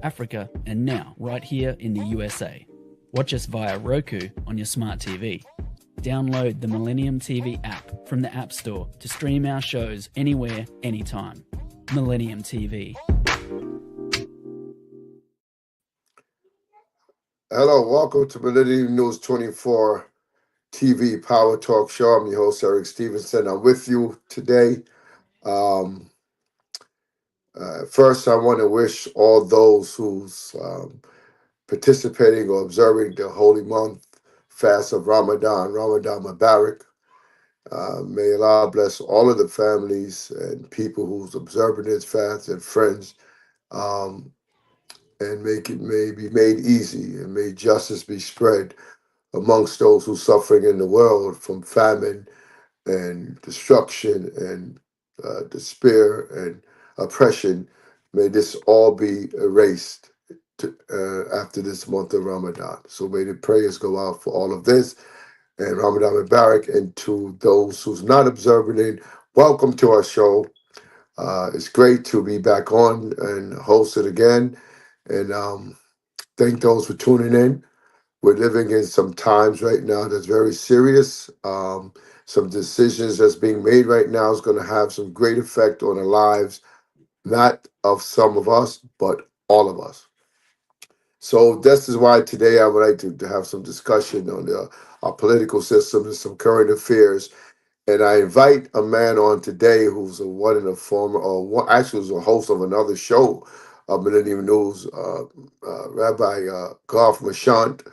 Africa, and now right here in the USA. Watch us via Roku on your smart TV. Download the Millennium TV app from the App Store to stream our shows anywhere, anytime. Millennium TV. Hello, welcome to Millennium News 24 TV Power Talk Show. I'm your host, Eric Stevenson. I'm with you today. First, I want to wish all those who's participating or observing the holy month fast of Ramadan Mubarak. May Allah bless all of the families and people who's observing this fast and friends, and may be made easy, and may justice be spread amongst those who suffering in the world from famine and destruction and despair and oppression. May this all be erased after this month of Ramadan. So may the prayers go out for all of this, and Ramadan Mubarak. And to those who's not observing it, welcome to our show. It's great to be back on and host it again. And thank those for tuning in. We're living in some times right now that's very serious. Some decisions that's being made right now is going to have some great effect on the lives, not of some of us, but all of us. So this is why today I would like to have some discussion on our political system and some current affairs. And I invite a man on today who's one of the former, actually was a host of another show of Millennium News, Rabbi Garth Mashant.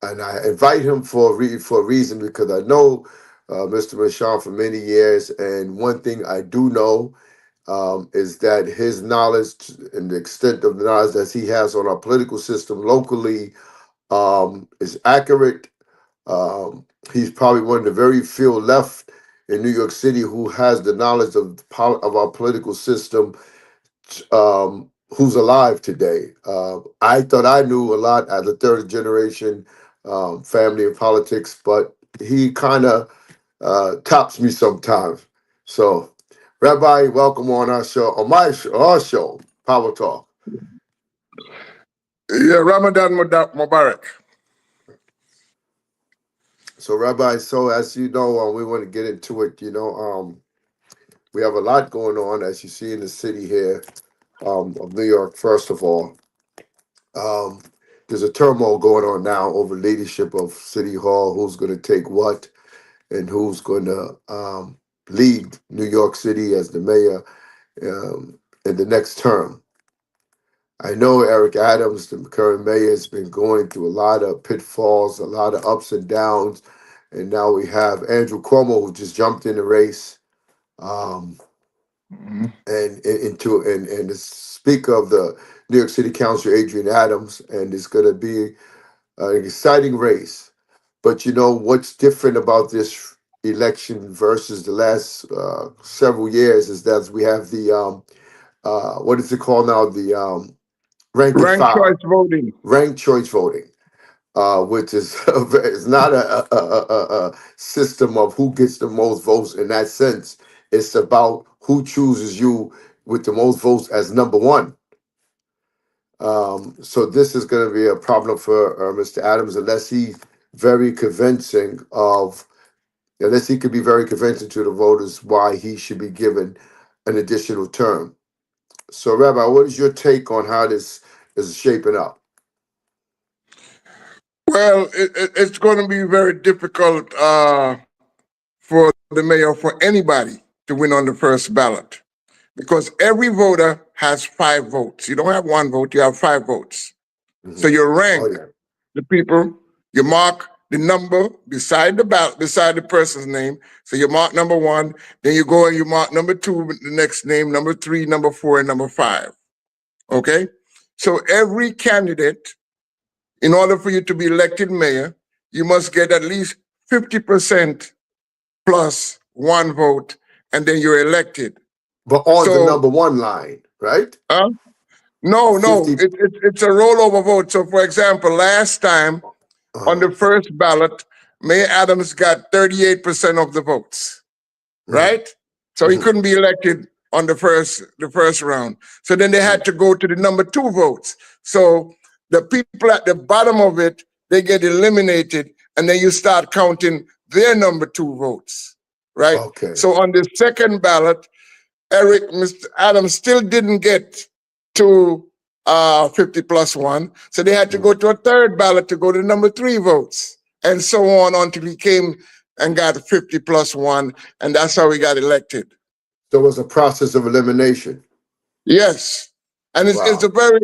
And I invite him for a reason, because I know Mr. Mashant for many years. And one thing I do know is that his knowledge and the extent of the knowledge that he has on our political system locally is accurate. He's probably one of the very few left in New York City who has the knowledge of our political system, who's alive today. I thought I knew a lot as a third generation family in politics, but he kind of tops me sometimes. So, Rabbi, welcome on our show, our show, Power Talk. Yeah, Ramadan Mubarak. So, Rabbi, so as you know, we want to get into it. We have a lot going on, as you see in the city here of New York. First of all, there's a turmoil going on now over leadership of City Hall, who's going to take what, and who's going to lead New York City as the mayor in the next term. I know Eric Adams, the current mayor, has been going through a lot of pitfalls, a lot of ups and downs, and now we have Andrew Cuomo, who just jumped in the race, and the Speaker of the New York City Council, Adrian Adams, and it's going to be an exciting race. But you know what's different about this election versus the last several years is that we have the what is it called now? The ranked choice voting. Ranked choice voting, which is it's not a system of who gets the most votes in that sense. It's about who chooses you with the most votes as number one. So this is going to be a problem for Mr. Adams unless he could be very convincing to the voters why he should be given an additional term. So, Rabbi, what is your take on how this is shaping up? Well, it's going to be very difficult for the mayor, for anybody to win on the first ballot, because every voter has 5 votes. You don't have 1 vote, you have 5 votes. Mm-hmm. So you rank the people, you mark the number beside the ballot, beside the person's name. So you mark number 1, then you go and you mark number 2, the next name, number 3, number 4, and number 5. Okay? So every candidate, in order for you to be elected mayor, you must get at least 50% plus 1 vote, and then you're elected. But on the number 1 line, right? No, it's a rollover vote. So, for example, last time on the first ballot, Mayor Adams got 38% of the votes, right? So he couldn't be elected on the first round. So then they had to go to the number 2 votes. So the people at the bottom of it, they get eliminated, and then you start counting their number 2 votes, right? Okay. So on the second ballot, Mr. Adams still didn't get to 50 plus 1. So they had to go to a third ballot to go to number 3 votes, and so on until he came and got 50 plus 1, and that's how he got elected. So it was a process of elimination. Yes, and it's a very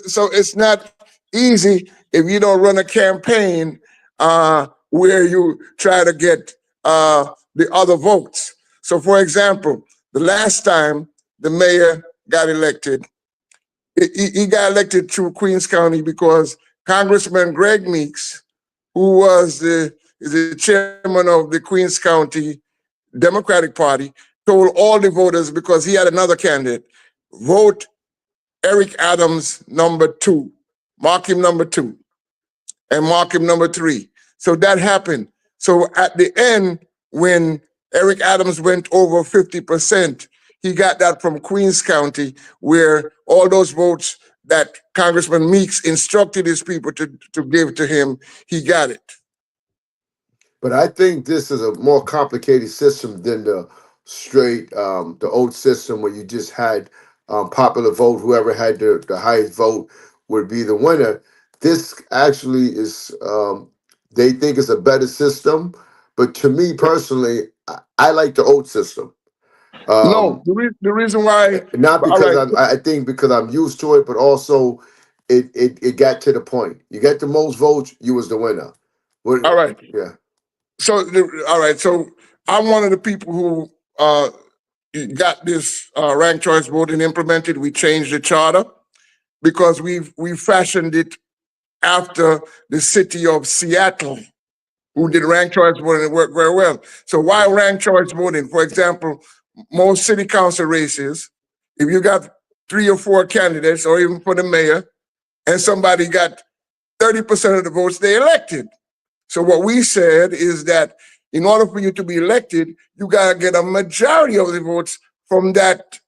so it's not easy if you don't run a campaign where you try to get the other votes. So, for example, the last time the mayor got elected, he got elected through Queens County because Congressman Greg Meeks, who was the chairman of the Queens County Democratic Party, told all the voters, because he had another candidate, vote Eric Adams number 2, mark him number 2, and mark him number 3. So that happened. So at the end, when Eric Adams went over 50%, he got that from Queens County, where all those votes that Congressman Meeks instructed his people to give to him, he got it. But I think this is a more complicated system than the straight, the old system where you just had popular vote. Whoever had the highest vote would be the winner. This actually is, they think it's a better system. But to me personally, I like the old system. No, the reason why, not because I think because I'm used to it, but also it got to the point. You get the most votes, you was the winner. All right. Yeah. So, all right. So I'm one of the people who got this ranked choice voting implemented. We changed the charter because we fashioned it after the city of Seattle, who did ranked choice voting. It worked very well. So why ranked choice voting? For example, most city council races, if you got 3 or 4 candidates, or even for the mayor, and somebody got 30% of the votes, they elected. So what we said is that in order for you to be elected, you got to get a majority of the votes from that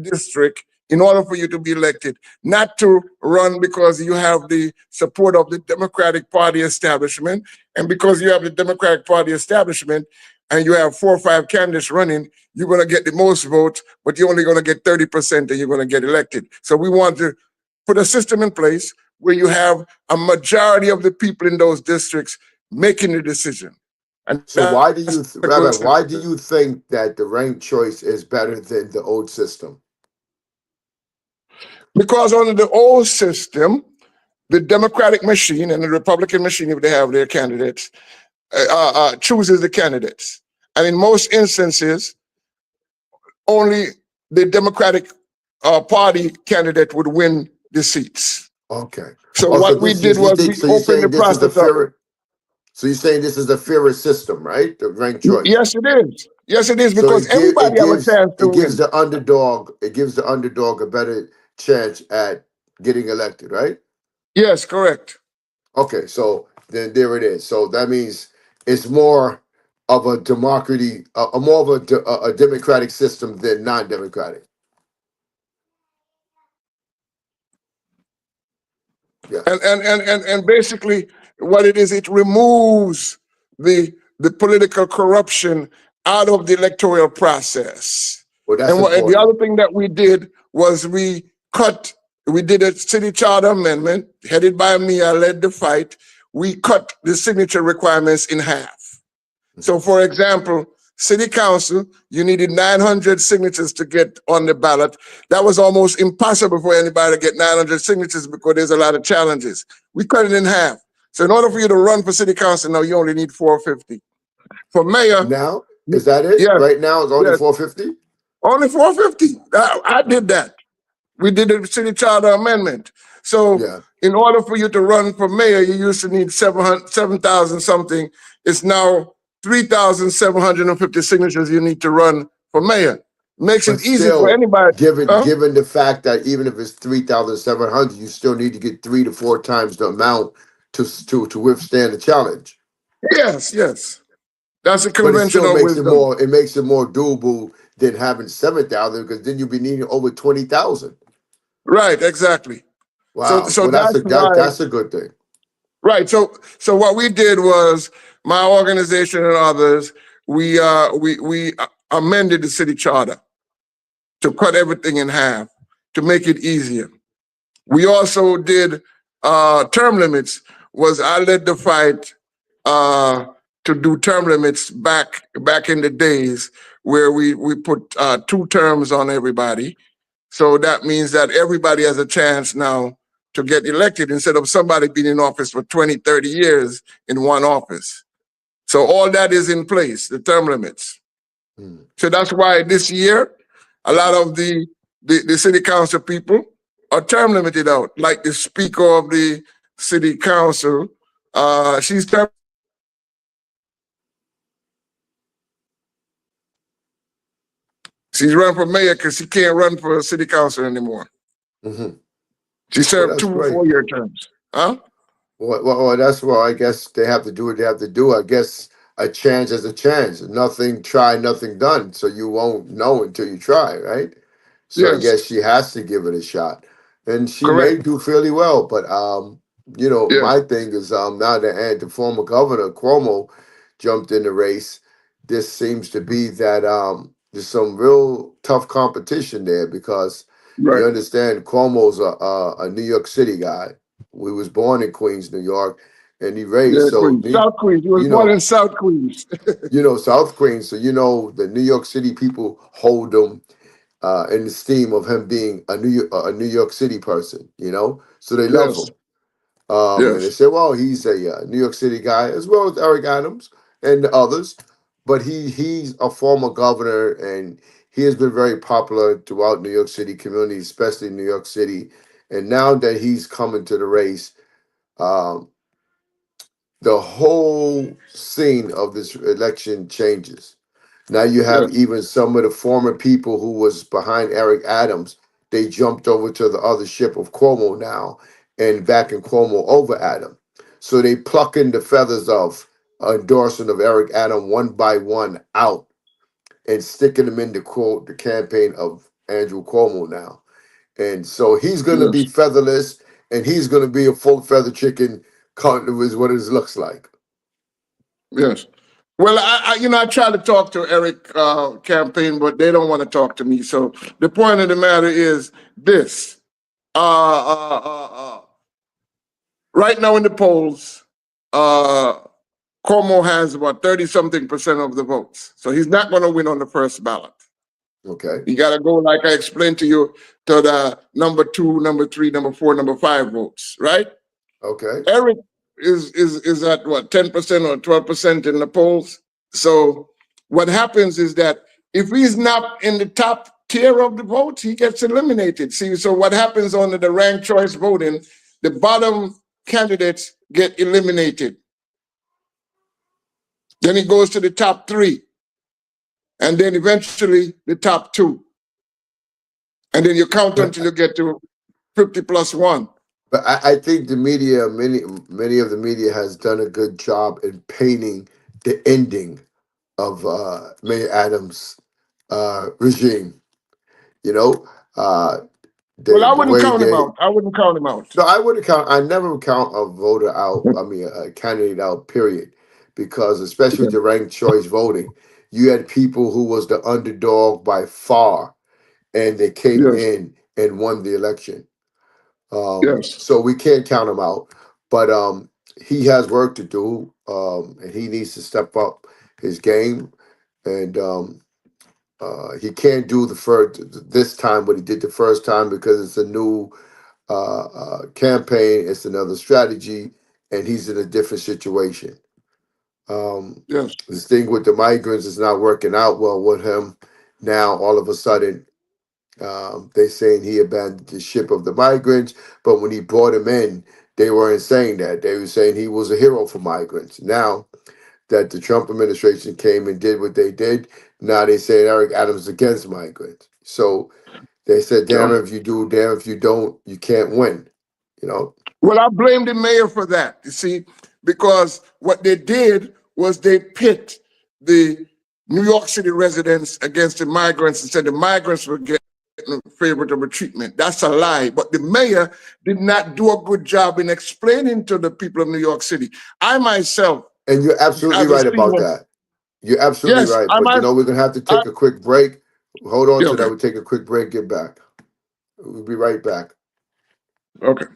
district in order for you to be elected, not to run because you have the support of the Democratic Party establishment. And because you have the Democratic Party establishment and you have 4 or 5 candidates running, you're going to get the most votes, but you're only going to get 30% and you're going to get elected. So we want to put a system in place where you have a majority of the people in those districts making the decision. And so why do you, Rabbi, why do you think that the ranked choice is better than the old system? Because under the old system, the Democratic machine and the Republican machine, if they have their candidates, chooses the candidates. And in most instances, only the Democratic Party candidate would win the seats. Okay. So what we did was we opened the process up. So you're saying this is the fairest system, right? The ranked choice. Yes, it is. Yes, it is, because everybody has a chance to win. It gives the underdog a better chance at getting elected, right? Yes, correct. Okay, so then there it is. So that means it's more of a democracy, more of a democratic system than non-democratic. Yeah. And basically what it is, it removes the political corruption out of the electoral process. Well, that's and the other thing that we did was we did a city charter amendment headed by me. I led the fight. We cut the signature requirements in half. So for example, city council, you needed 900 signatures to get on the ballot. That was almost impossible for anybody to get 900 signatures because there's a lot of challenges. We cut it in half. So in order for you to run for city council, now you only need 450. For mayor. Now, is that it? Yes, right now it's only yes. 450? Only 450. I did that. We did the city charter amendment. So in order for you to run for mayor, you used to need 7,000 something. It's now 3,750 signatures you need to run for mayor. Makes it easy for anybody. Given the fact that even if it's 3,700, you still need to get 3 to 4 times the amount to withstand the challenge. Yes, yes. That's a conventional wisdom. It makes it more doable than having 7,000, because then you'll be needing over 20,000. Right, exactly. Wow. So Well, that's why. that's a good thing. Right. So what we did was my organization and others, we amended the city charter to cut everything in half to make it easier. We also did term limits. Was I led the fight to do term limits back in the days where we put 2 terms on everybody. So that means that everybody has a chance now to get elected instead of somebody being in office for 20, 30 years in one office. So all that is in place, the term limits. So that's why this year, a lot of the city council people are term limited out. Like the speaker of the city council, she's term. She's running for mayor because she can't run for city council anymore. Mm-hmm. She Well, served that's 2 great. 4-year terms. Huh? Well, that's what I guess they have to do what they have to do. I guess a chance is a chance. Nothing tried, nothing done. So you won't know until you try, right? So I Yes, guess she has to give it a shot. And she may correct. do fairly well. But Yes, my thing is now that the former governor Cuomo jumped in the race, this seems to be that there's some real tough competition there, because you right. understand Cuomo's a New York City guy. We was born in Queens, New York, and he raised Yeah, Queens, South Queens. He was you born in know South Queens. South Queens. So the New York City people hold him in esteem of him being a New York City person. So they love Yes, him. And they yes, say, well, he's a New York City guy, as well as Eric Adams and others, but he's a former governor, and he has been very popular throughout New York City community, especially New York City. And now that he's coming to the race, um, the whole scene of this election changes. Now you have yes, even some of the former people who was behind Eric Adams. They jumped over to the other ship of Cuomo now, and backing Cuomo over Adam. So they plucking the feathers of endorsement of Eric Adam one by one out, and sticking them in the campaign of Andrew Cuomo now. And so he's going to be yes, featherless, and he's going to be a full feather chicken. Is what it looks like. yes. Well, I try to talk to Eric campaign, but they don't want to talk to me. So the point of the matter is this: uh, uh, uh, uh, right now in the polls, uh, Cuomo has about 30-something% of the votes, so he's not going to win on the first ballot. Okay. You got to go, like I explained to you, to the number 2, number 3, number 4, number 5 votes, right? Okay. Eric is at what, 10% or 12% in the polls. So what happens is that if he's not in the top tier of the votes, he gets eliminated. See, so what happens under the ranked choice voting, the bottom candidates get eliminated. Then it goes to the top 3, and then eventually the top 2. And then you count But until you get to 50 plus 1. I think the media, many of the media, has done a good job in painting the ending of Mayor Adams' regime. You know, uh, Well, I the wouldn't way count him they. out. I wouldn't count him out. No, I wouldn't count. I never would count a voter out. I mean, a candidate out. Period. Because especially with the ranked choice voting, you had people who was the underdog by far, and they came Yes, in and won the election. yes, So we can't count him out, but he has work to do, and he needs to step up his game. And he can't do the first this time what he did the first time, because it's a new campaign, it's another strategy, and he's in a different situation. yes. This thing with the migrants is not working out well with him. Now all of a sudden, they saying he abandoned the ship of the migrants, but when he brought him in, they weren't saying that. They were saying he was a hero for migrants. Now that the Trump administration came and did what they did, now they say Eric Adams is against migrants. So they said, Yeah. damn if you do, damn if you don't, you can't win. You know? Well, I blame the mayor for that, you see, because what they did was they pit the New York City residents against the migrants and said the migrants were getting favorable treatment. That's a lie. But the mayor did not do a good job in explaining to the people of New York City. I myself, And you're absolutely right about that. You're absolutely yes, right. But we're going to have to take a quick break. Hold on to that. We'll take a quick break, get back. We'll be right back. Okay.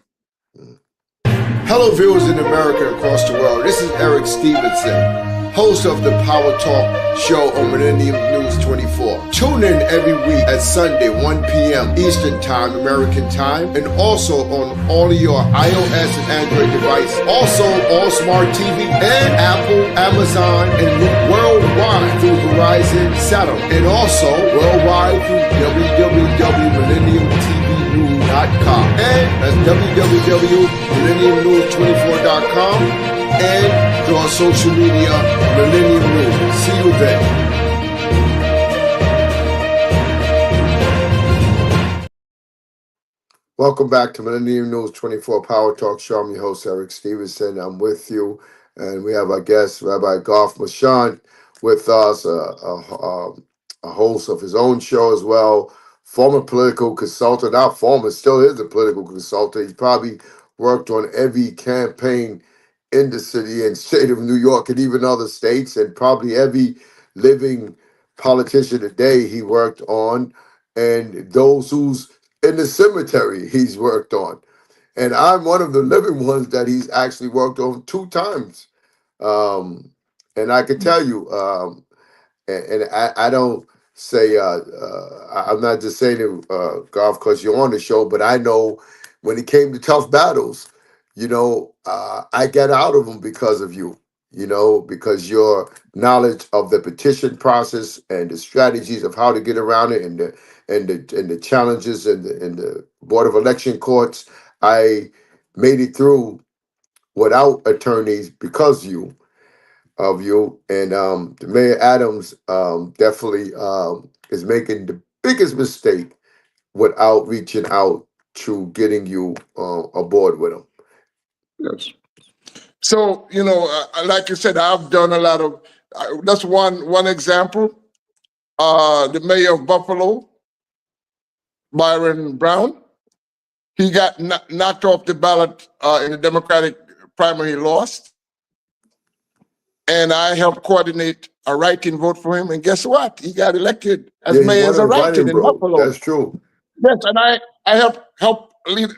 Hello, viewers in America and across the world. This is Eric Stevenson, host of the Power Talk show on Millennium News 24. Tune in every week at Sunday, 1 p.m. Eastern Time, American Time, and also on all of your iOS and Android devices. Also, all smart TV and Apple, Amazon, and worldwide through Verizon Satellite. And also worldwide through www.millenniumtvnews.com. And that's www.millenniumnews24.com. And through our social media, Millennium News. See you then. Welcome back to Millennium News 24 Power Talk Show. I'm your host, Eric Stevenson. I'm with you, and we have our guest, Rabbi Garth Marchant, with us, a host of his own show as well, former political consultant, not former, still is a political consultant. He's probably worked on every campaign in the city and state of New York and even other states, and probably every living politician today he worked on, and those who's in the cemetery he's worked on. And I'm one of the living ones that he's actually worked on 2 times. And I can tell you, and I don't say, I'm not just saying it, Garth, because you're on the show, but I know when it came to tough battles, I got out of them because of you, because your knowledge of the petition process and the strategies of how to get around it and the challenges and the Board of Election courts. I made it through without attorneys because of you. And Mayor Adams definitely is making the biggest mistake without reaching out to getting you aboard with him. Yes. So, like you said, I've done a lot of, that's one example. The mayor of Buffalo, Byron Brown, he got knocked off the ballot in the Democratic primary, he lost. And I helped coordinate a write-in vote for him. And guess what? He got elected as mayor as a write-in in Buffalo. That's true. Yes, and I helped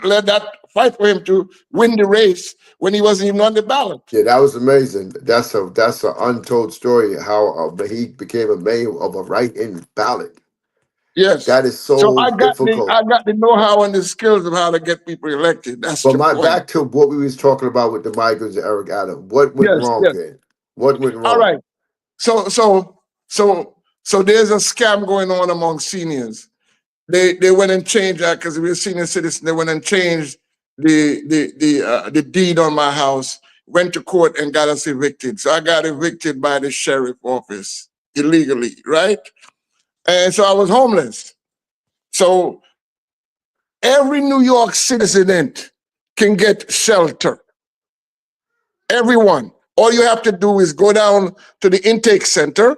led that fight for him to win the race when he wasn't even on the ballot. Yeah, that was amazing. That's an untold story how he became a mayor of a write-in ballot. Yes, that is so difficult. I got the know-how and the skills of how to get people elected. That's but back to what we was talking about with the migrants and Eric Adams. What went wrong there? What went wrong? All right. So there's a scam going on among seniors. They went and changed that because we're senior citizens. They went and changed the deed on my house, went to court and got us evicted. So I got evicted by the sheriff office illegally, right? And so I was homeless. So every New York citizen can get shelter. Everyone. All you have to do is go down to the intake center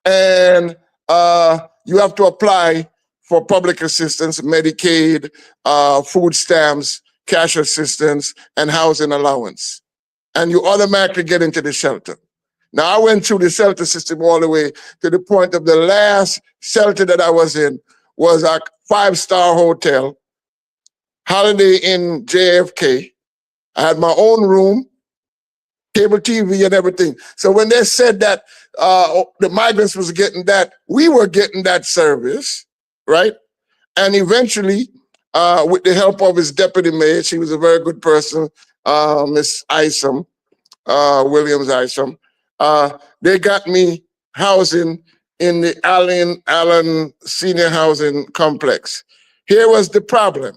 and you have to apply for public assistance, Medicaid, food stamps, cash assistance, and housing allowance. And you automatically get into the shelter. Now, I went through the shelter system all the way to the point of the last shelter that I was in was a 5-star hotel, Holiday Inn JFK. I had my own room, cable TV and everything. So when they said that the migrants was getting that, we were getting that service, right? And eventually, with the help of his deputy mayor, she was a very good person, Miss Isom, Williams Isom, they got me housing in the Allen Senior Housing Complex. Here was the problem.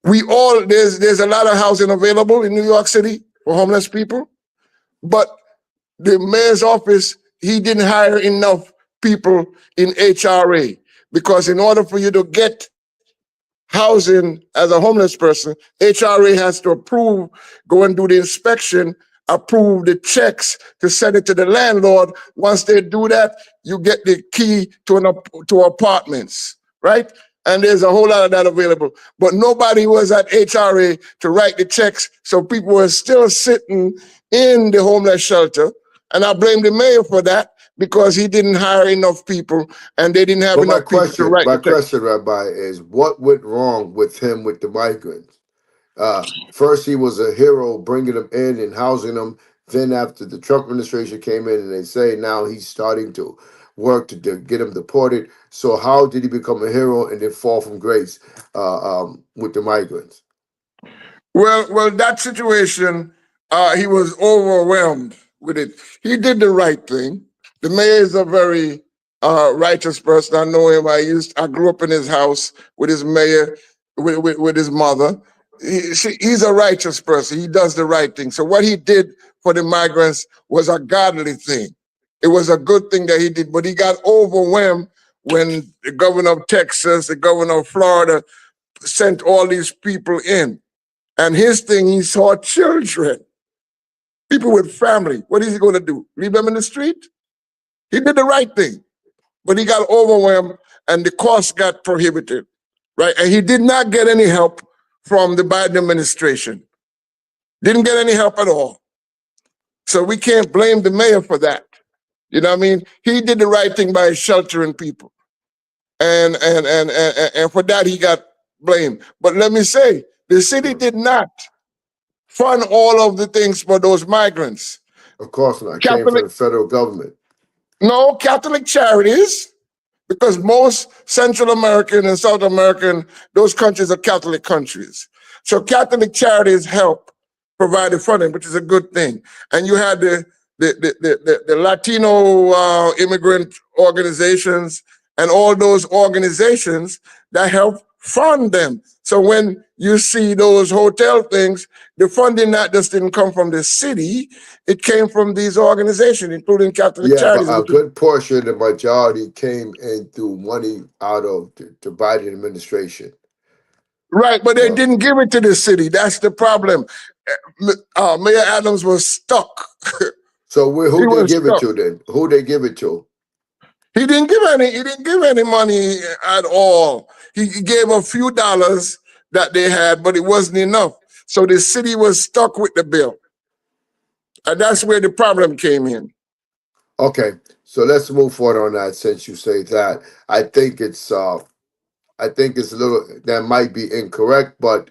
There's a lot of housing available in New York City for homeless people, but the mayor's office, he didn't hire enough people in HRA because in order for you to get housing as a homeless person, HRA has to approve, go and do the inspection, approve the checks to send it to the landlord. Once they do that, you get the key to apartments, right? And there's a whole lot of that available. But nobody was at HRA to write the checks, so people were still sitting in the homeless shelter. And I blame the mayor for that because he didn't hire enough people and they didn't have But enough people to write my the checks. question, Rabbi, is what went wrong with him with the migrants? First, he was a hero bringing them in and housing them. Then, after the Trump administration came in, and they say now he's starting to work to get them deported. So, how did he become a hero and then fall from grace with the migrants? Well, that situation, he was overwhelmed with it. He did the right thing. The mayor is a very righteous person. I know him. I grew up in his house with his mayor, with his mother. He's a righteous person. He does the right thing. So what he did for the migrants was a godly thing. It was a good thing that he did, but he got overwhelmed when the governor of Texas, the governor of Florida sent all these people in. And his thing, he saw children, people with family. What is he going to do? Leave them in the street? He did the right thing, but he got overwhelmed and the cost got prohibitive, right? And he did not get any help from the Biden administration. Didn't get any help at all. So we can't blame the mayor for that. You know what I mean? He did the right thing by sheltering people. And for that, he got blamed. But let me say, the city did not fund all of the things for those migrants. Of course not. It came Catholic, from the federal government. no, Catholic charities, because most Central American and South American, those countries are Catholic countries. So Catholic charities help provide the funding, which is a good thing. And you had the Latino immigrant organizations and all those organizations that help fund them. So when you see those hotel things, the funding not just didn't come from the city, it came from these organizations, including Catholic Yeah, but charities. a good portion, the majority, came in through money out of the Biden administration. Right, but they didn't give it to the city. That's the problem. Mayor Adams was stuck. So who they give it to then? Who they give it to? He didn't give any money at all. He gave a few dollars that they had, but it wasn't enough. So the city was stuck with the bill. And that's where the problem came in. Okay, so let's move forward on that since you say that. I think it's a little that might be incorrect, but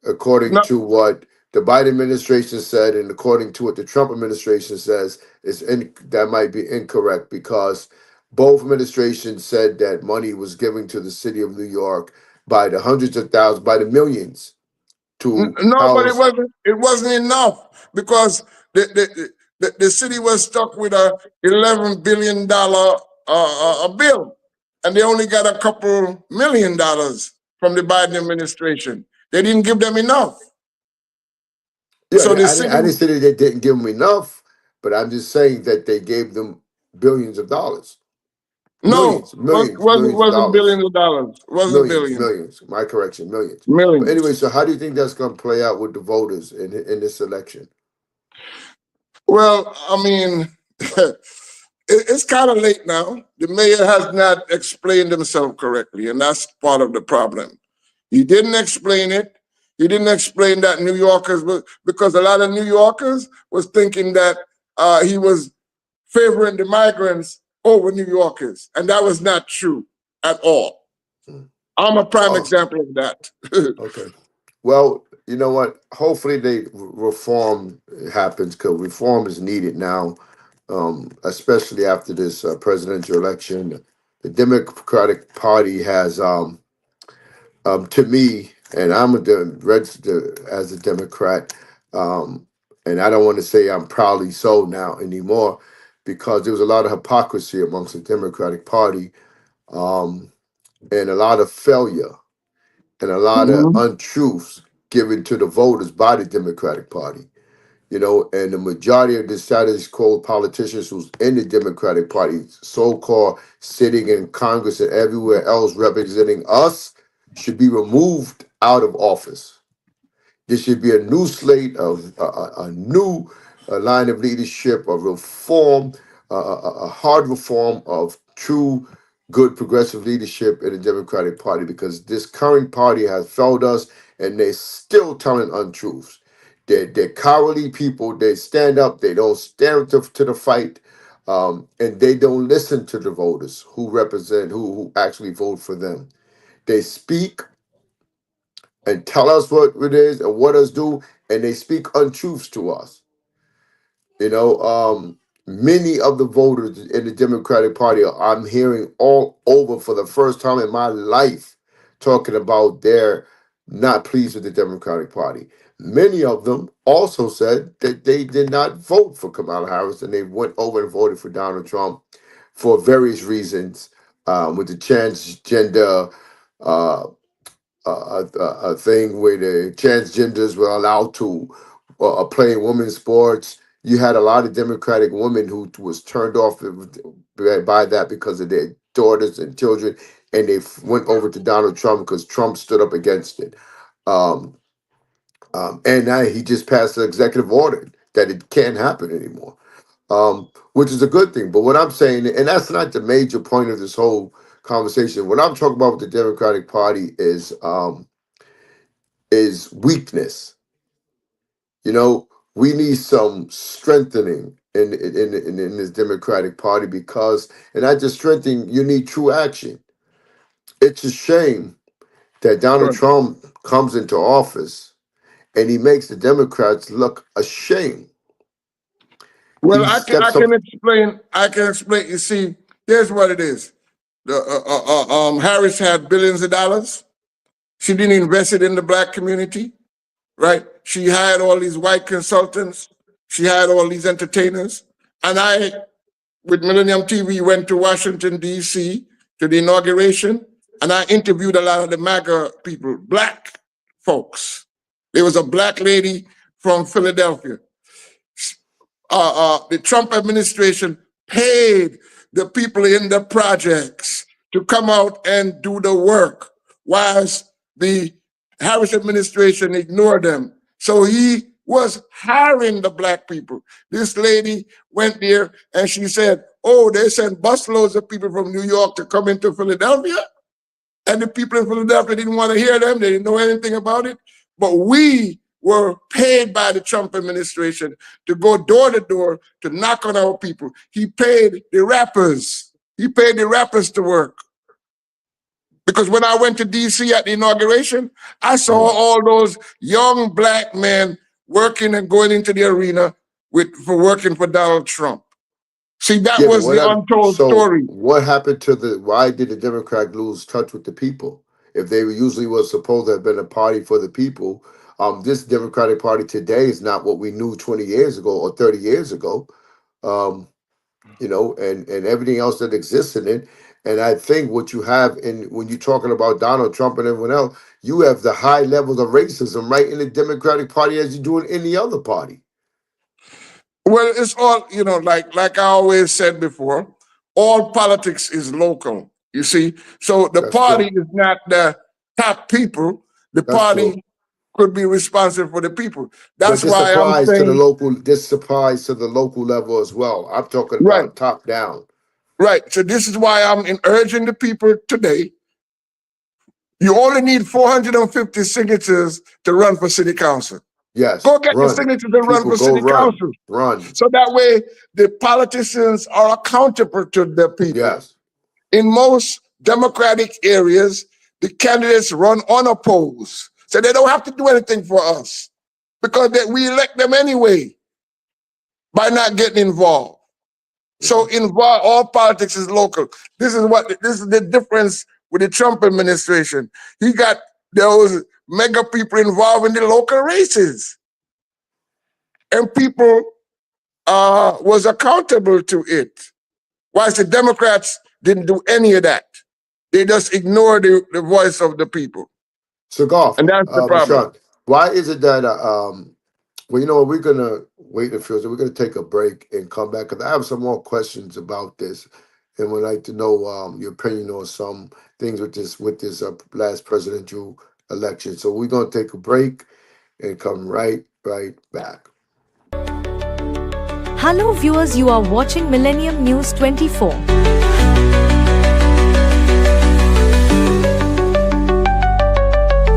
according to what the Biden administration said and according to what the Trump administration says, that might be incorrect because both administrations said that money was given to the city of New York by the hundreds of thousands, by the millions to No, but house. it wasn't enough because the city was stuck with a $11 billion a bill, and they only got a couple $1 million from the Biden administration. They didn't give them enough. Yeah, So the I city, didn't say that they didn't give them enough, but I'm just saying that they gave them billions of dollars. no, Millions of wasn't dollars. billions of dollars. Wasn't billions. Millions. My correction, millions. Millions. But anyway, so how do you think that's going to play out with the voters in this election? Well, I mean, it's kind of late now. The mayor has not explained himself correctly, and that's part of the problem. He didn't explain it. He didn't explain that New Yorkers, because a lot of New Yorkers was thinking that he was favoring the migrants over New Yorkers, and that was not true at all. I'm a prime example of that. Okay. Well, you know what? Hopefully, reform happens because reform is needed now, especially after this presidential election. The Democratic Party has, to me, and I'm registered as a Democrat, and I don't want to say I'm proudly so now anymore, because there was a lot of hypocrisy amongst the Democratic Party, and a lot of failure and a lot of untruths given to the voters by the Democratic Party. You know, and the majority of the status quo politicians who's in the Democratic Party, so-called sitting in Congress and everywhere else representing us, should be removed out of office. There should be a new slate of a new line of leadership, of reform, a hard reform of true, good progressive leadership in the Democratic Party, because this current party has failed us, and they're still telling untruths. They're cowardly people. They stand up. They don't stand to the fight, and they don't listen to the voters who represent, who actually vote for them. They speak and tell us what it is and what us do, and they speak untruths to us. You know, many of the voters in the Democratic Party, I'm hearing all over for the first time in my life talking about they're not pleased with the Democratic Party. Many of them also said that they did not vote for Kamala Harris, and they went over and voted for Donald Trump for various reasons, with the transgender uh, a thing where the transgenders were allowed to play in women's sports. You had a lot of Democratic women who was turned off by that because of their daughters and children, and they went over to Donald Trump because Trump stood up against it. Um, and now he just passed an executive order that it can't happen anymore, which is a good thing. But what I'm saying, and that's not the major point of this whole conversation. What I'm talking about with the Democratic Party is weakness. You know, we need some strengthening in this Democratic Party, because, and not just strengthening, you need true action. It's a shame that Donald Right. Trump comes into office and he makes the Democrats look ashamed. Well, He I steps up. can explain. I can explain. You see, here's what it is. Harris had billions of dollars. She didn't invest it in the black community, right? She hired all these white consultants. She hired all these entertainers. And I, with Millennium TV, went to Washington, D.C. to the inauguration, and I interviewed a lot of the MAGA people, black folks. There was a black lady from Philadelphia. The Trump administration paid the people in the projects to come out and do the work, whilst the Harris administration ignored them. So he was hiring the black people. This lady went there and she said, "Oh, they sent busloads of people from New York to come into Philadelphia." And the people in Philadelphia didn't want to hear them. They didn't know anything about it. But we were paid by the Trump administration to go door to door to knock on our people. He paid the rappers. He paid the rappers to work. Because when I went to DC at the inauguration, I saw all those young black men working and going into the arena for working for Donald Trump. See, that Yeah, but was the untold story. what happened to why did the Democrat lose touch with the people? If they usually was supposed to have been a party for the people, this Democratic Party today is not what we knew 20 years ago or 30 years ago. Um, you know, and everything else that exists in it. And I think what you have in when you're talking about Donald Trump and everyone else, you have the high levels of racism right in the Democratic Party as you do in any other party. Well, it's all, like I always said before, all politics is local, you see. So the That's party true. is not the top people. The That's true. party could be responsible for the people. But That's why I'm saying, this applies to the local level as well. I'm talking right, about top down. right. So this is why I'm urging the people today. You only need 450 signatures to run for city council. Yes, Go get the run. signatures and run People for go city run. council. Run. So that way the politicians are accountable to the people. Yes. In most Democratic areas, the candidates run unopposed. So they don't have to do anything for us because we elect them anyway by not getting involved. So all politics is local. This is the difference with the Trump administration. He got those mega people involved in the local races. And people was accountable to it. Whilst the Democrats didn't do any of that. They just ignore the voice of the people. So golf, And that's the problem. Bashan, why is it that well, you know what, we're gonna wait a few, so we're gonna take a break and come back because I have some more questions about this and would like to know your opinion on some things with this last presidential election. So we're gonna take a break and come right back. Hello viewers, you are watching Millennium News 24.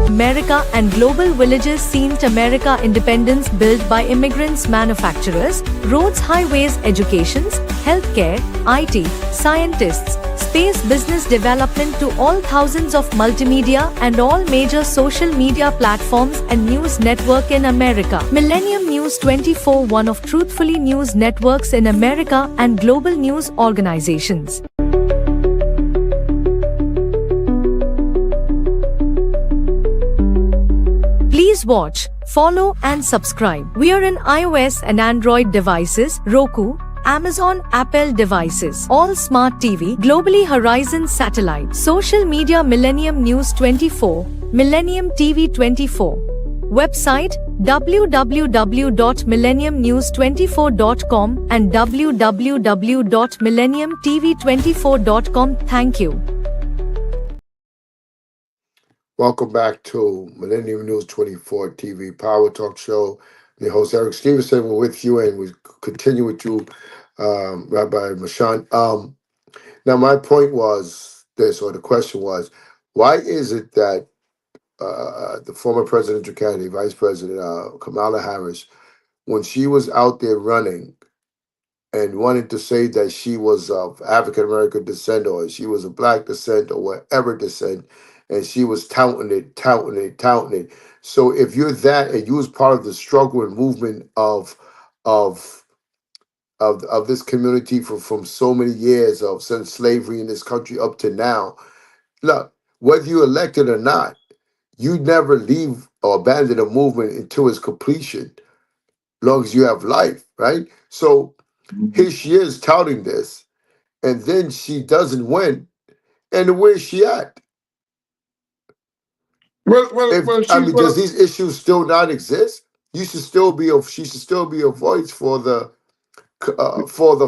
America and global villages seen America independence built by immigrants, manufacturers, roads, highways, educations, healthcare, IT, scientists, space, business development to all thousands of multimedia and all major social media platforms and news network in America. Millennium News 24, one of truthfully news networks in America and global news organizations. Please watch, follow and subscribe. We are in iOS and Android devices, Roku, Amazon, Apple devices, all smart TV, globally Horizon satellite, social media Millennium News 24, Millennium TV 24. Website www.millenniumnews24.com and www.millenniumtv24.com. Thank you. Welcome back to Millennium News 24 TV Power Talk Show. The host Eric Stevenson, we're with you, and we continue with you, Rabbi Mashan. Now, my point was this, or the question was, why is it that the former presidential candidate, Vice President Kamala Harris, when she was out there running and wanted to say that she was of African American descent or she was of Black descent or whatever descent, and she was touting it. So if you're that and you was part of the struggle and movement of this community from so many years of since slavery in this country up to now, look, whether you're elected or not, you never leave or abandon a movement until its completion, long as you have life, right? So here she is touting this, and then she doesn't win. And where's she at? Does these issues still not exist? She should still be a voice for the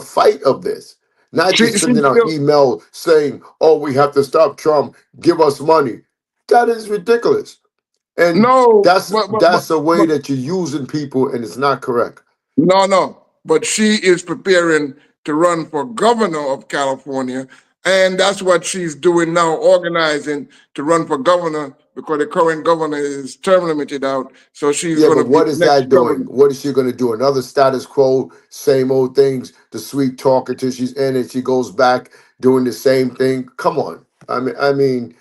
fight of this, not just sending out email saying, "Oh, we have to stop Trump. Give us money." That is ridiculous, and that's a way that you're using people, and it's not correct. No. But she is preparing to run for governor of California, and that's what she's doing now, organizing to run for governor because the current governor is term limited out. So she's going to. But what is that doing? What is she going to do? Another status quo, same old things. The sweet talk until she's in and she goes back doing the same thing. Come on. I mean,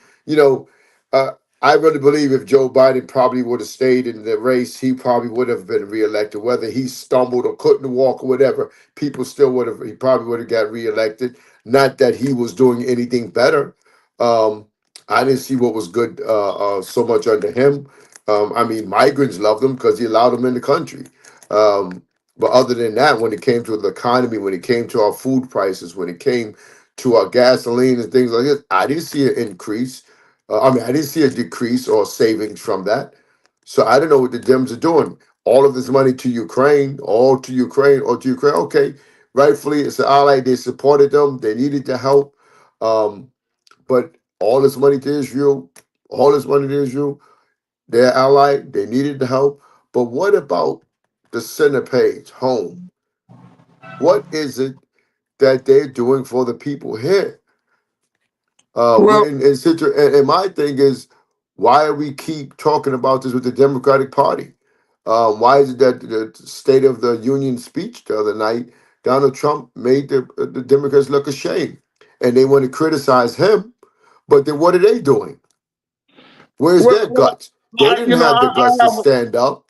I really believe if Joe Biden probably would have stayed in the race, he probably would have been reelected. Whether he stumbled or couldn't walk or whatever, people still would have. He probably would have got reelected. Not that he was doing anything better. I didn't see what was good so much under him. Migrants loved him because he allowed them in the country. But other than that, when it came to the economy, when it came to our food prices, when it came to our gasoline and things like this, I didn't see an increase. I didn't see a decrease or savings from that. So I don't know what the Dems are doing. All of this money to Ukraine, all to Ukraine, or to Ukraine. Okay, rightfully, it's an ally. They supported them. They needed the help. But all this money to Israel, their ally, they needed the help. But what about the center page, home? What is it that they're doing for the people here? And my thing is, why are we keep talking about this with the Democratic Party? Why is it that the State of the Union speech the other night, Donald Trump made the Democrats look ashamed, and they want to criticize him, but then what are they doing? Where's their guts? They didn't have the guts to stand up.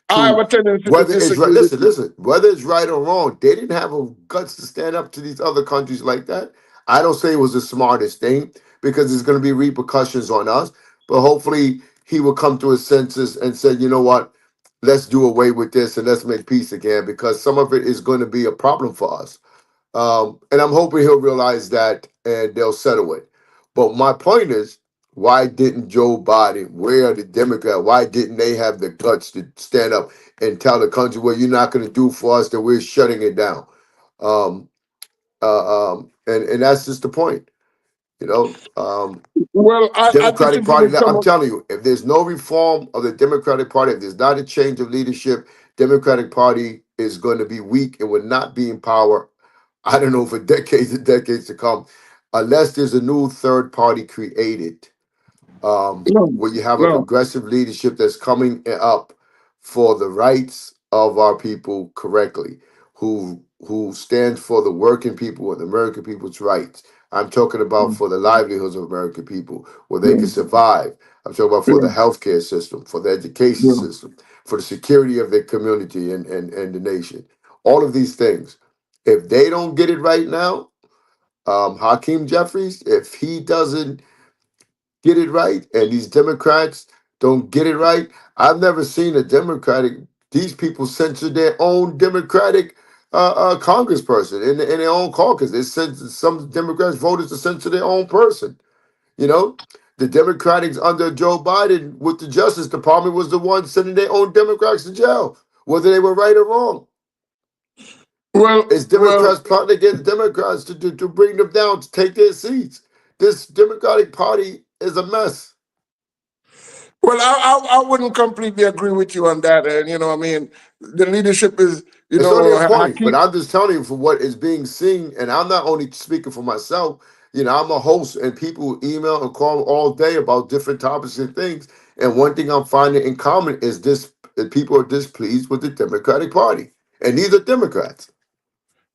I have a tendency to disagree. Listen. Whether it's right or wrong, they didn't have a guts to stand up to these other countries like that. I don't say it was the smartest thing because there's going to be repercussions on us. But hopefully, he will come to his senses and say, "You know what? Let's do away with this and let's make peace again," because some of it is going to be a problem for us. And I'm hoping he'll realize that and they'll settle it. But my point is, why didn't Joe Biden, where are the Democrats, why didn't they have the guts to stand up and tell the country, well, you're not going to do for us, that we're shutting it down? And that's just the point. You know, Well, I Democratic disagree Party. with Now, some I'm of. telling you, if there's no reform of the Democratic Party, if there's not a change of leadership, Democratic Party is going to be weak and will not be in power. I don't know, for decades and decades to come, unless there's a new third party created, No, where you have a no. progressive leadership that's coming up for the rights of our people correctly, who stands for the working people and the American people's rights. I'm talking about for the livelihoods of American people, where they can Yeah, survive. I'm talking about for the yeah, healthcare system, for the education yeah. system, for the security of their community and the nation. All of these things. If they don't get it right now, Hakeem Jeffries, if he doesn't get it right, and these Democrats don't get it right. I've never seen a Democratic. These people censor their own Democratic congressperson in their own caucus. They censor some Democrats voters to censor their own person. You know, the Democrats under Joe Biden with the Justice Department was the one sending their own Democrats to jail, whether they were right or wrong. It's Democrats Well, plotting against Democrats to bring them down, to take their seats. This Democratic Party is a mess. well. I wouldn't completely agree with you on that. And I mean, the leadership is, It's only a point, but Hakeem. I'm just telling you for what is being seen, and I'm not only speaking for myself. I'm a host, and people email and call all day about different topics and things. And one thing I'm finding in common is this: that people are displeased with the Democratic Party, and these are Democrats.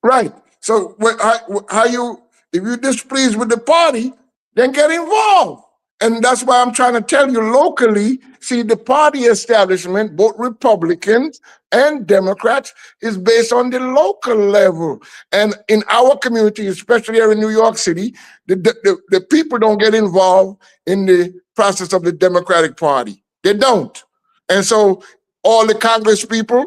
Right. So how you, if you're displeased with the party, then get involved. And that's why I'm trying to tell you locally, see, the party establishment, both Republicans and Democrats, is based on the local level. And in our community, especially here in New York City, the people don't get involved in the process of the Democratic Party. They don't. And so all the Congress people,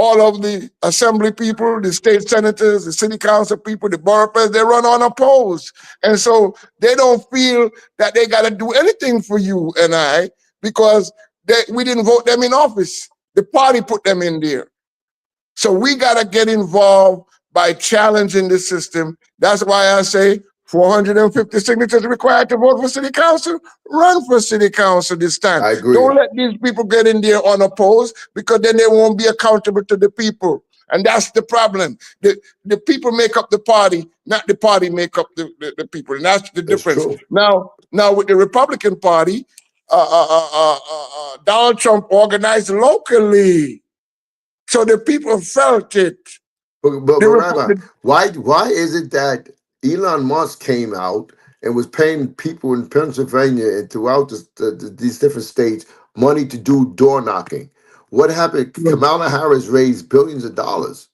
all of the assembly people, the state senators, the city council people, the borough presidents, they run unopposed. And so they don't feel that they got to do anything for you and I because we didn't vote them in office. The party put them in there. So we got to get involved by challenging the system. That's why I say 450 signatures required to vote for city council. Run for city council this time. I agree. Don't let these people get in there unopposed because then they won't be accountable to the people. And that's the problem. The people make up the party, not the party make up the people. And that's the It's difference. true. Now with the Republican Party, Donald Trump organized locally. So the people felt it. But The, Rabbi, the, why is it that Elon Musk came out and was paying people in Pennsylvania and throughout these different states money to do door knocking? What happened? Kamala Harris raised billions of dollars.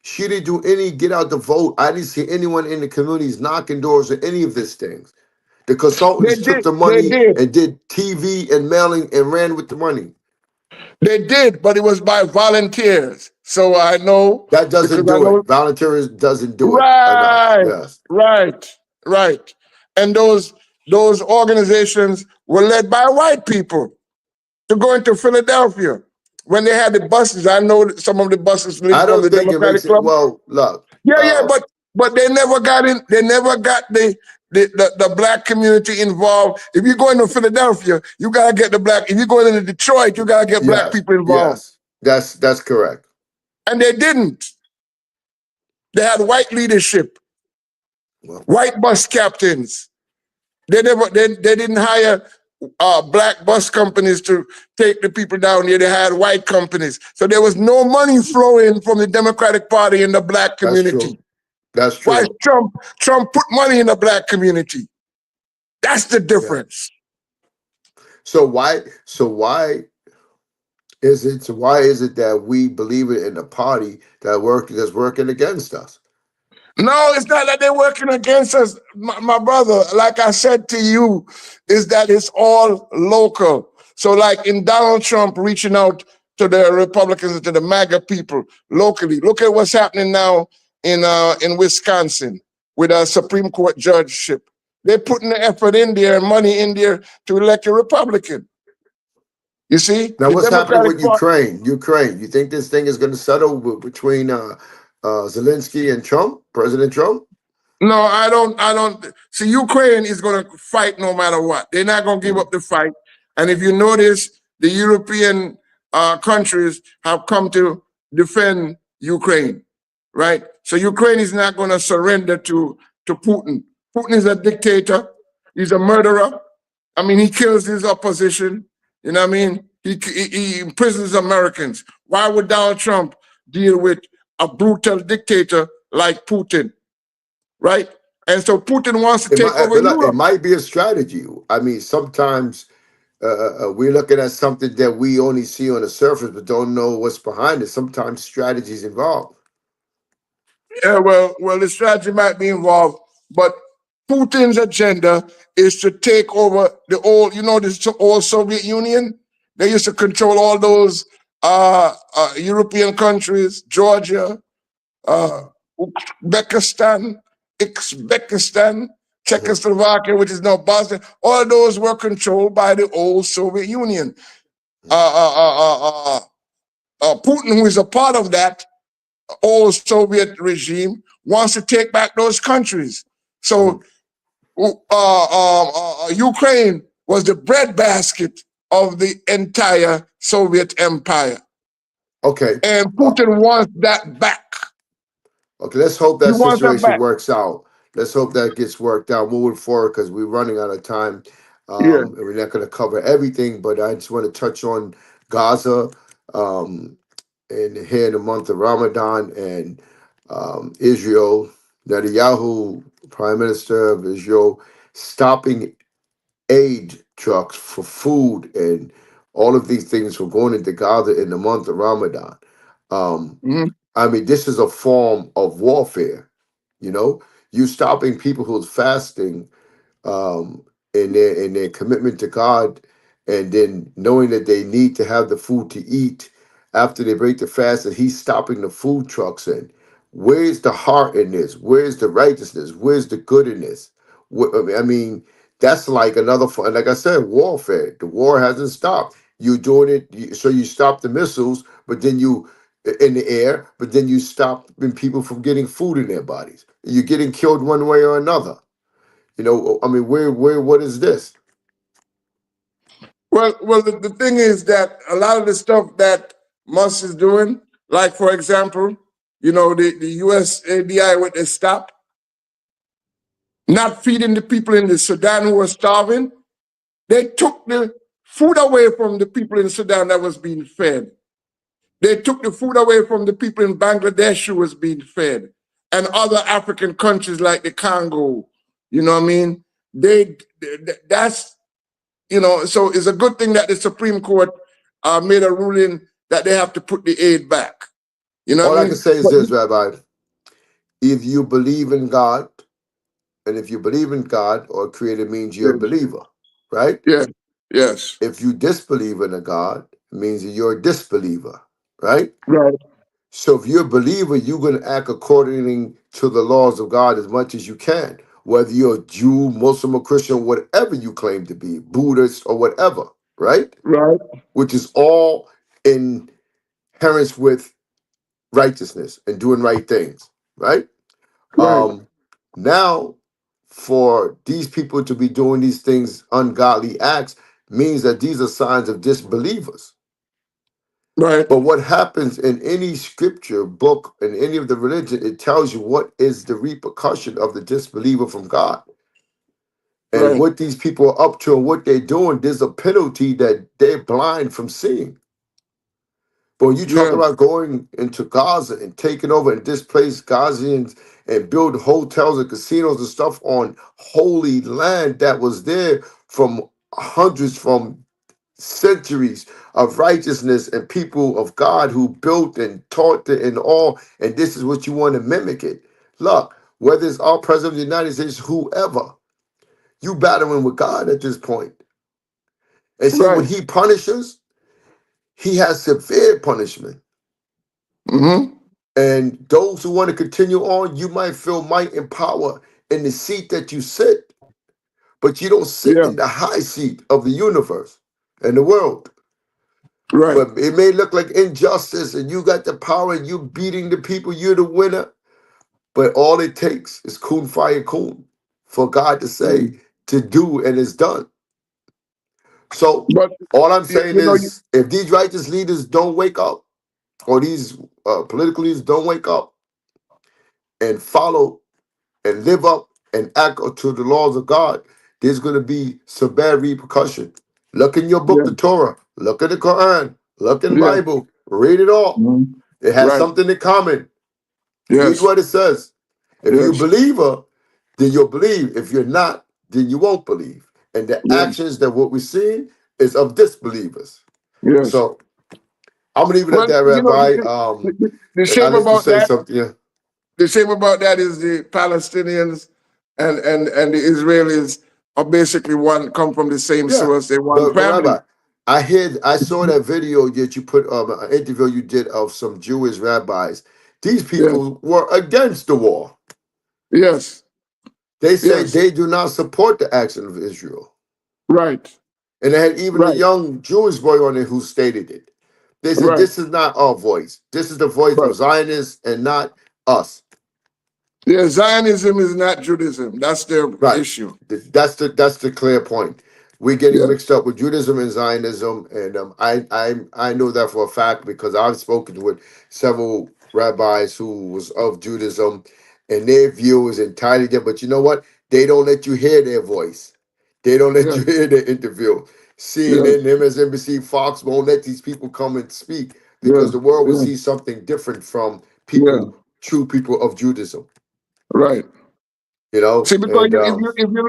She didn't do any get out the vote. I didn't see anyone in the communities knocking doors or any of these things. The they consultants took did, the they money did, and did TV and mailing and ran with the money. they did, but it was by volunteers. So I know That because doesn't I do know. it. Volunteerism doesn't do it enough. Right, Yes. right, right. And those organizations were led by white people to go into Philadelphia. When they had the buses, I know that some of the buses I linked from the don't think it makes Democratic it Club. well. Look, Yeah, but they never got in. They never got the black community involved. If you're going to Philadelphia, you gotta get the black. If you're going to Detroit, you gotta get black yes, people involved. yes, that's correct. And they didn't. They had white leadership, Well, white bus captains. They never. They didn't hire black bus companies to take the people down there. They had white companies, so there was no money flowing from the Democratic Party in the black that's community. true. That's Why true. Trump put money in the black community? That's the Yeah. difference. So why is it that we believe it in a party that's working against us? No, it's not that they're working against us, my brother. Like I said to you, is that it's all local. So, like in Donald Trump reaching out to the Republicans and to the MAGA people locally. Look at what's happening now in Wisconsin with a Supreme Court judgeship. They're putting the effort in there and money in there to elect a Republican. You see, Now, the what's happening Democratic with Party. Ukraine? You think this thing is going to settle between Zelensky and Trump, President Trump? No, I don't see Ukraine is gonna fight no matter what. They're not gonna give Mm. up the fight. And if you notice, the European countries have come to defend Ukraine, right? So Ukraine is not gonna surrender to Putin. Putin is a dictator, he's a murderer. I mean, he kills his opposition, you know what I mean? He imprisons Americans. Why would Donald Trump deal with a brutal dictator like Putin? Right? And so Putin wants to It take might, over but look, it Europe. might be a strategy. I mean, sometimes we're looking at something that we only see on the surface, but don't know what's behind it. Sometimes strategies involved. Yeah, well, the strategy might be involved, but Putin's agenda is to take over the old, this old Soviet Union. They used to control all those European countries, Georgia, uh, Uzbekistan, Uzbekistan, Mhm. Czechoslovakia, which is now Bosnia. All those were controlled by the old Soviet Union. Uh, uh, uh, uh, uh, Putin, who is a part of that old Soviet regime, wants to take back those countries. So Mhm. Ukraine was the breadbasket of the entire Soviet empire. Okay. And Uh, Putin wants that back. okay. Let's hope He that wants that situation back. works out. Let's hope that gets worked out moving forward because we're running out of time. Yeah. And we're not going to cover everything, but I just want to touch on Gaza. Um, and here in the month of Ramadan and Israel, Netanyahu, Prime Minister of Israel, stopping aid trucks for food and all of these things from going into Gaza in the month of Ramadan. Um, Mhm. I mean, this is a form of warfare. You know, you stopping people who's fasting um, in their commitment to God, and then knowing that they need to have the food to eat after they break the fast, and He's stopping the food trucks. And where's the heart in this? Where's the righteousness? Where's the good in this? I mean, that's like another, like I said, warfare. The war hasn't stopped. You're doing it, so you stop the missiles, but then you in the air, but then you stop people from getting food in their bodies. You're getting killed one way or another. You know, I mean, what is this? Well, the thing is that a lot of the stuff that Musk is doing, like for example, the USAID with the stop, not feeding the people in the Sudan who were starving. They took the food away from the people in Sudan that was being fed. They took the food away from the people in Bangladesh who was being fed, and other African countries like the Congo. You know what I mean? That's so it's a good thing that the Supreme Court made a ruling that they have to put the aid back. You know All what I I can mean? say is But this, Rabbi: if you believe in God, and if you believe in God or Creator, means you're a yes, believer, right? yes, yes, If you disbelieve in a God, it means that you're a disbeliever, right? right, So if you're a believer, you're going to act according to the laws of God as much as you can, whether you're a Jew, Muslim, or Christian, whatever you claim to be, Buddhist or whatever, right? right, Which is all in inherence with righteousness and doing right things, right? right, Um, now, for these people to be doing these things, ungodly acts, means that these are signs of disbelievers. right, But what happens in any scripture, book, in any of the religion, it tells you what is the repercussion of the disbeliever from God. And right. what these people are up to and what they're doing, there's a penalty that they're blind from seeing. But when you talk Yeah, about going into Gaza and taking over and displace Gazians and build hotels and casinos and stuff on holy land that was there from hundreds, from centuries of righteousness and people of God who built and taught it and all, and this is what you want to mimic it. Look, whether it's our president of the United States, whoever, you battling with God at this point. And see, when right. he punishes, he has severe punishment. Mm-hmm. And those who want to continue on, you might feel might and power in the seat that you sit, but you don't sit Yeah, in the high seat of the universe and the world. right, But it may look like injustice and you got the power and you beating the people, you're the winner. But all it takes is kun fire kun for God to say to do, and it's done. So But all I'm saying you know, is, if these righteous leaders don't wake up, or these political leaders don't wake up and follow and live up and act to the laws of God, there's going to be some bad repercussion. Look in your book, yeah, the Torah. Look in the Quran. Look in the yeah, Bible. Read it all. mhm, It has right, something in common. Read yes, what it says. If you're a yes, believer, then you'll believe. If you're not, then you won't believe. And the yes, actions that what we're seeing is of disbelievers. yes. So I'm gonna leave it at Well, that, you know, Rabbi. the I'll shame let you about say that, something. Yeah. the shame about that is the Palestinians and the Israelis are basically one, come from the same Yeah, source. They one but family. Rabbi, I saw that video that you put an interview you did of some Jewish rabbis. These Yes, people were against the war. yes, They say yes, they do not support the action of Israel, right, and they had even a right, young Jewish boy on it who stated it. They said right, this is not our voice. This is the voice of right. Zionists and not us. Yeah, Zionism is not Judaism. That's their Right. issue. That's the clear point. We're getting Yeah, mixed up with Judaism and Zionism, and I know that for a fact because I've spoken with several rabbis who was of Judaism, and their view is entirely different. But you know what? They don't let you hear their voice. They don't let yeah, you hear their interview. yes, CNN, MSNBC, Fox won't let these people come and speak yeah, because the world will yeah, see something different from yeah, people, true people of Judaism. right. You know, See, because and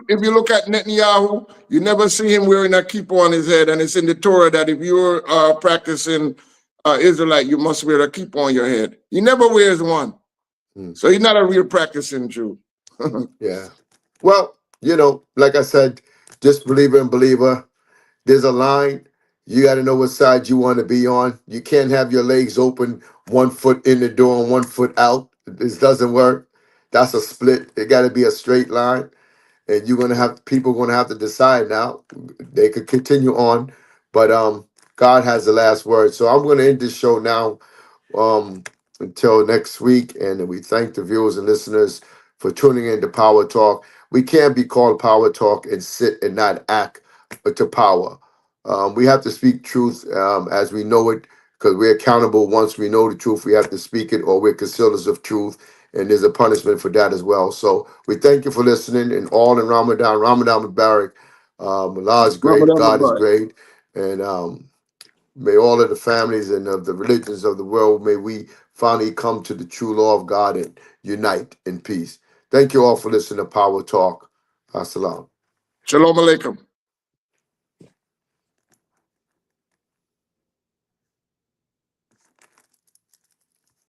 if you look at Netanyahu, you never see him wearing a kippah on his head, and it's in the Torah that if you're practicing Israelite, you must wear a kippah on your head. He never wears one, mm, so he's not a real practicing Jew. yeah. Well, like I said, just believer and believer. There's a line. You got to know what side you want to be on. You can't have your legs open, 1 foot in the door and 1 foot out. This doesn't work. That's a split. It got to be a straight line. And people going to have to decide now. They could continue on, but God has the last word. So I'm going to end this show now um, until next week. And we thank the viewers and listeners for tuning in to Power Talk. We can't be called Power Talk and sit and not act to power. We have to speak truth as we know it because we're accountable. Once we know the truth, we have to speak it or we're concealers of truth. And there's a punishment for that as well. So we thank you for listening and all in Ramadan. Ramadan Mubarak. Allah is great. Ramadan God is Mubarak. great. And may all of the families and of the religions of the world, may we finally come to the true law of God and unite in peace. Thank you all for listening to Power Talk. Assalam. Shalom Aleichem.